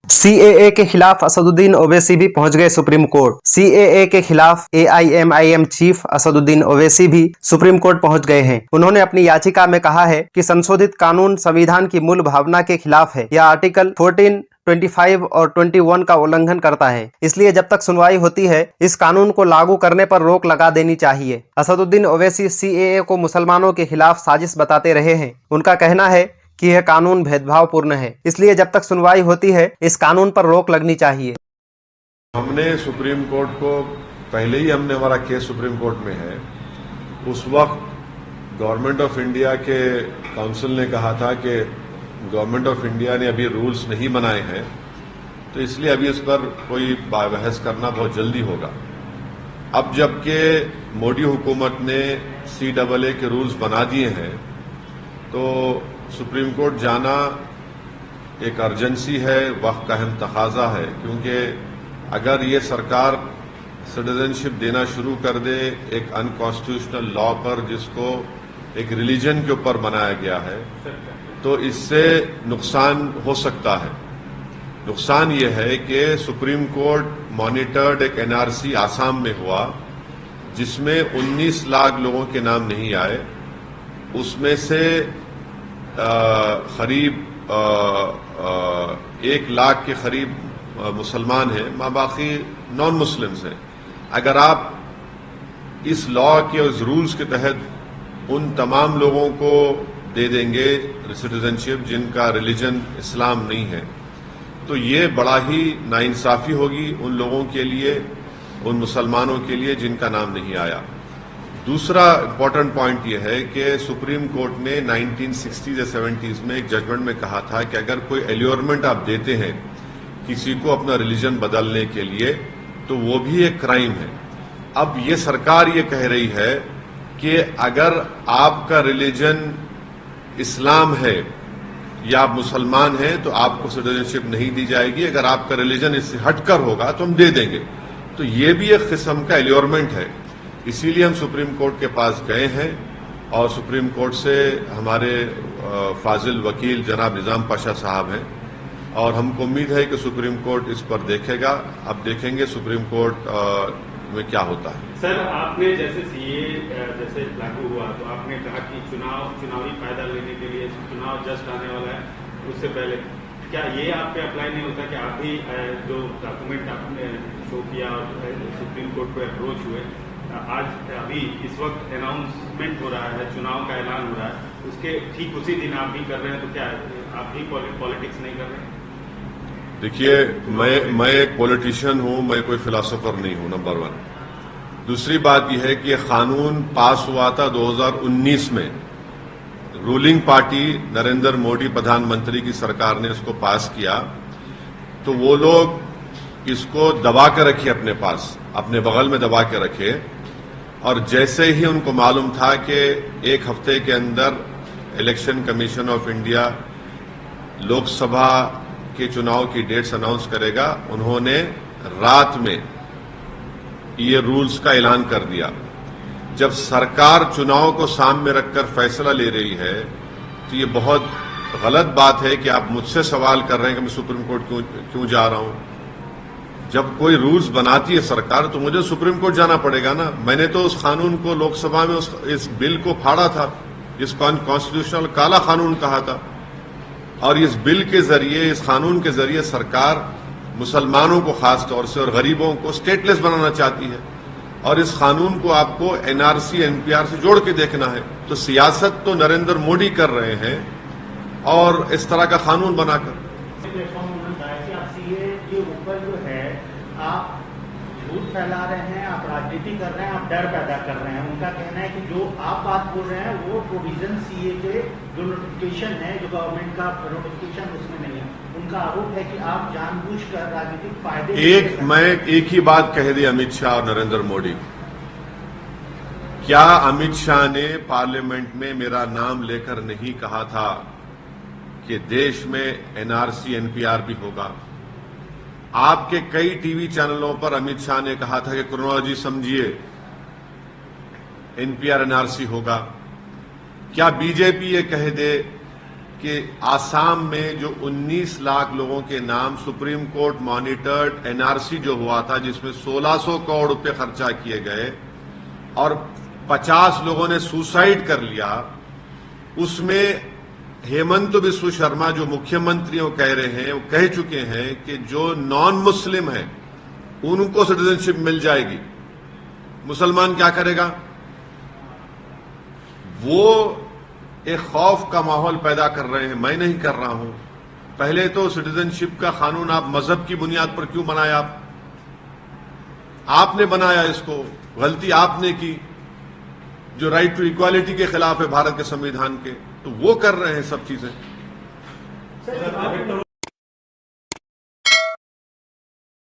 CAA के खिलाफ असदुद्दीन ओवैसी भी पहुंच गए सुप्रीम कोर्ट। सीएए के खिलाफ एआईएमआईएम चीफ असदुद्दीन ओवैसी भी सुप्रीम कोर्ट पहुंच गए हैं। उन्होंने अपनी याचिका में कहा है कि संशोधित कानून संविधान की मूल भावना के खिलाफ है। यह आर्टिकल 14, 25 और 21 का उल्लंघन करता है। इसलिए जब तक सुनवाई होती है इस कानून को लागू करने पर रोक लगा देनी चाहिए। असदुद्दीन ओवैसी सीएए को मुसलमानों के खिलाफ साजिश बताते रहे हैं। उनका कहना है कि यह कानून भेदभावपूर्ण है, इसलिए जब तक सुनवाई होती है इस कानून पर रोक लगनी चाहिए। हमने सुप्रीम कोर्ट को पहले ही हमारा केस सुप्रीम कोर्ट में है। उस वक्त गवर्नमेंट ऑफ इंडिया के काउंसिल ने कहा था कि गवर्नमेंट ऑफ इंडिया ने अभी रूल्स नहीं बनाए हैं, तो इसलिए अभी इस पर कोई बहस करना बहुत जल्दी होगा। अब जबकि मोदी हुकूमत ने CAA के रूल्स बना दिए हैं, तो सुप्रीम कोर्ट जाना एक अर्जेंसी है, वक्त का अहम तकाजा है, क्योंकि अगर ये सरकार सिटीजनशिप देना शुरू कर दे एक अनकॉन्स्टिट्यूशनल लॉ पर जिसको एक रिलीजन के ऊपर बनाया गया है, तो इससे नुकसान हो सकता है। नुकसान ये है कि सुप्रीम कोर्ट मॉनिटर्ड एक NRC आसाम में हुआ जिसमें 19 लाख लोगों के नाम नहीं आए। उसमें से करीब 1 लाख के करीब मुसलमान हैं, बाकी नॉन मुस्लिम्स हैं। अगर आप इस लॉ के उस रूल्स के तहत उन तमाम लोगों को दे देंगे सिटीजनशिप जिनका रिलीजन इस्लाम नहीं है, तो ये बड़ा ही नाइंसाफी होगी उन लोगों के लिए, उन मुसलमानों के लिए जिनका नाम नहीं आया। दूसरा इंपॉर्टेंट पॉइंट यह है कि सुप्रीम कोर्ट ने 1960s या 70s में एक जजमेंट में कहा था कि अगर कोई एल्योरमेंट आप देते हैं किसी को अपना रिलीजन बदलने के लिए, तो वो भी एक क्राइम है। अब ये सरकार ये कह रही है कि अगर आपका रिलीजन इस्लाम है या आप मुसलमान हैं तो आपको सिटीजनशिप नहीं दी जाएगी, अगर आपका रिलीजन इससे हटकर होगा तो हम दे देंगे। तो ये भी एक किस्म का एल्योरमेंट है। इसीलिए हम सुप्रीम कोर्ट के पास गए हैं और सुप्रीम कोर्ट से हमारे फाजिल वकील जनाब निजाम पाशा साहब हैं और हमको उम्मीद है कि सुप्रीम कोर्ट इस पर देखेगा। अब देखेंगे सुप्रीम कोर्ट में क्या होता है। सर, आपने जैसे सीए जैसे लागू हुआ तो आपने कहा कि चुनावी फायदा लेने के लिए चुनाव जस्ट आने वाला है, उससे पहले क्या ये आप पे अप्लाई नहीं होता कि आप भी जो डॉक्यूमेंट आपने शो किया और सुप्रीम कोर्ट को अप्रोच हुए, आज अभी इस वक्त अनाउंसमेंट हो रहा है, चुनाव का ऐलान हो रहा है, उसके ठीक उसी दिन आप भी कर रहे हैं, तो क्या आप भी पॉलिटिक्स नहीं कर रहे हैं? देखिए, मैं एक पॉलिटिशियन हूं, मैं कोई फिलोसोफर नहीं हूं, नंबर 1। दूसरी बात यह है कि कानून पास हुआ था 2019 में। रूलिंग पार्टी नरेंद्र मोदी प्रधानमंत्री की सरकार ने इसको पास किया, तो वो लोग इसको दबा के रखे अपने पास, अपने बगल में दबा के रखे, और जैसे ही उनको मालूम था कि 1 हफ्ते के अंदर election commission of India Lok Sabha के चुनाव की डेट्स अनाउंस करेगा, उन्होंने रात में ये रूल्स का ऐलान कर दिया। जब सरकार चुनाव को सामने रखकर फैसला ले रही है तो ये बहुत गलत बात है कि आप मुझसे सवाल कर रहे हैं कि मैं सुप्रीम कोर्ट क्यों जा रहा हूं। जब कोई रूल्स बनाती है सरकार तो मुझे सुप्रीम कोर्ट जाना पड़ेगा ना। मैंने तो उस कानून को लोकसभा में इस बिल को फाड़ा था, इस कॉन्स्टिट्यूशनल काला कानून कहा था, और इस बिल के जरिए, इस कानून के जरिए सरकार मुसलमानों को खास तौर से और गरीबों को स्टेटलेस बनाना चाहती है, और इस कानून को आपको NRC NPR से जोड़ के देखना है। तो सियासत तो नरेंद्र मोदी कर रहे हैं और इस तरह का कानून बनाकर। आप झूठ फैला रहे हैं, आप राजनीति कर रहे हैं, आप डर पैदा कर रहे हैं। उनका कहना है कि जो आप बात बोल रहे हैं वो प्रोविजन सीए के जो नोटिफिकेशन है, जो गवर्नमेंट का नोटिफिकेशन, उसमें नहीं है। उनका आरोप है कि आप जानबूझकर राजनीतिक फायदे मैं एक ही बात कह दी अमित शाह और नरेंद्र मोदी। क्या अमित शाह ने पार्लियामेंट में मेरा नाम लेकर नहीं कहा था कि देश में NRC NPR भी होगा? आपके कई टीवी चैनलों पर अमित शाह ने कहा था कि क्रोनोलॉजी समझिए, NPR NRC होगा। क्या बीजेपी ये कह दे कि आसाम में जो 19 लाख लोगों के नाम सुप्रीम कोर्ट मॉनिटर्ड एनआरसी जो हुआ था, जिसमें 1600 करोड़ रुपए खर्चा किए गए और 50 लोगों ने सुसाइड कर लिया, उसमें हेमंत बिस्व शर्मा जो मुख्यमंत्री वो कह रहे हैं, वो कह चुके हैं कि जो नॉन मुस्लिम है उनको सिटीजनशिप मिल जाएगी। मुसलमान क्या करेगा? वो एक खौफ का माहौल पैदा कर रहे हैं। मैं नहीं कर रहा हूं। पहले तो सिटीजनशिप का कानून आप मजहब की बुनियाद पर क्यों बनाया? आपने बनाया इसको, गलती आपने की, जो राइट टू इक्वालिटी के खिलाफ है भारत के संविधान के, तो वो कर रहे हैं सब चीजें।